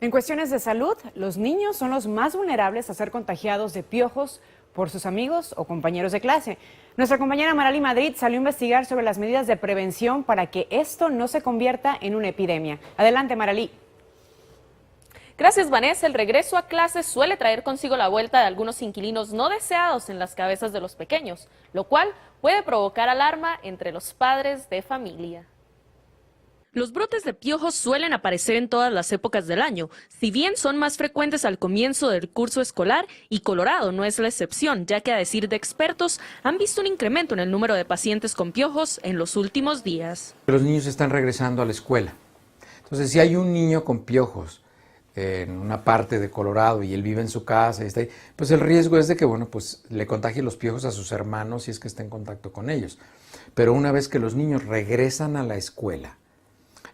En cuestiones de salud, los niños son los más vulnerables a ser contagiados de piojos por sus amigos o compañeros de clase. Nuestra compañera Maralí Madrid salió a investigar sobre las medidas de prevención para que esto no se convierta en una epidemia. Adelante, Maralí. Gracias, Vanessa. El regreso a clases suele traer consigo la vuelta de algunos inquilinos no deseados en las cabezas de los pequeños, lo cual puede provocar alarma entre los padres de familia. Los brotes de piojos suelen aparecer en todas las épocas del año, si bien son más frecuentes al comienzo del curso escolar, y Colorado no es la excepción, ya que a decir de expertos, han visto un incremento en el número de pacientes con piojos en los últimos días. Los niños están regresando a la escuela. Entonces, si hay un niño con piojos en una parte de Colorado y él vive en su casa y está ahí, pues el riesgo es de que, pues le contagie los piojos a sus hermanos si es que está en contacto con ellos. Pero una vez que los niños regresan a la escuela,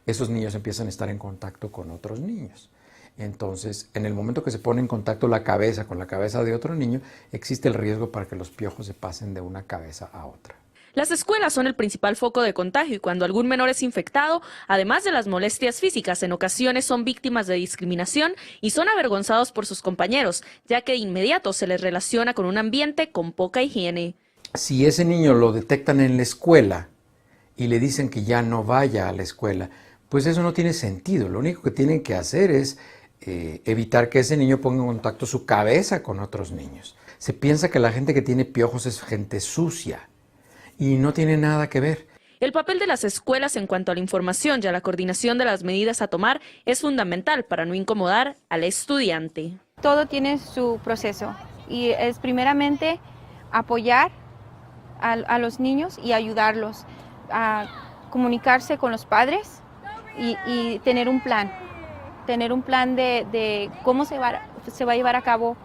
esos niños empiezan a estar en contacto con otros niños. Entonces, en el momento que se pone en contacto la cabeza con la cabeza de otro niño, existe el riesgo para que los piojos se pasen de una cabeza a otra. Las escuelas son el principal foco de contagio y cuando algún menor es infectado, además de las molestias físicas, en ocasiones son víctimas de discriminación y son avergonzados por sus compañeros, ya que de inmediato se les relaciona con un ambiente con poca higiene. Si ese niño lo detectan en la escuela y le dicen que ya no vaya a la escuela, pues eso no tiene sentido. Lo único que tienen que hacer es evitar que ese niño ponga en contacto su cabeza con otros niños. Se piensa que la gente que tiene piojos es gente sucia y no tiene nada que ver. El papel de las escuelas en cuanto a la información y a la coordinación de las medidas a tomar es fundamental para no incomodar al estudiante. Todo tiene su proceso y es primeramente apoyar a los niños y ayudarlos a comunicarse con los padres y tener un plan de cómo se va a llevar a cabo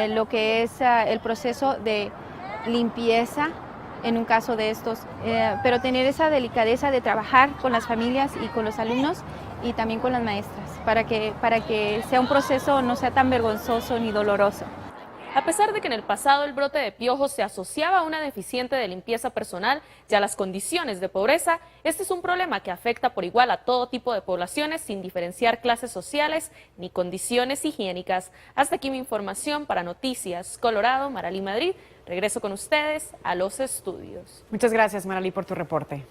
lo que es el proceso de limpieza en un caso de estos, pero tener esa delicadeza de trabajar con las familias y con los alumnos y también con las maestras, para que sea un proceso no sea tan vergonzoso ni doloroso. A pesar de que en el pasado el brote de piojos se asociaba a una deficiente de limpieza personal y a las condiciones de pobreza, este es un problema que afecta por igual a todo tipo de poblaciones sin diferenciar clases sociales ni condiciones higiénicas. Hasta aquí mi información para Noticias Colorado, Maralí Madrid. Regreso con ustedes a los estudios. Muchas gracias, Maralí, por tu reporte.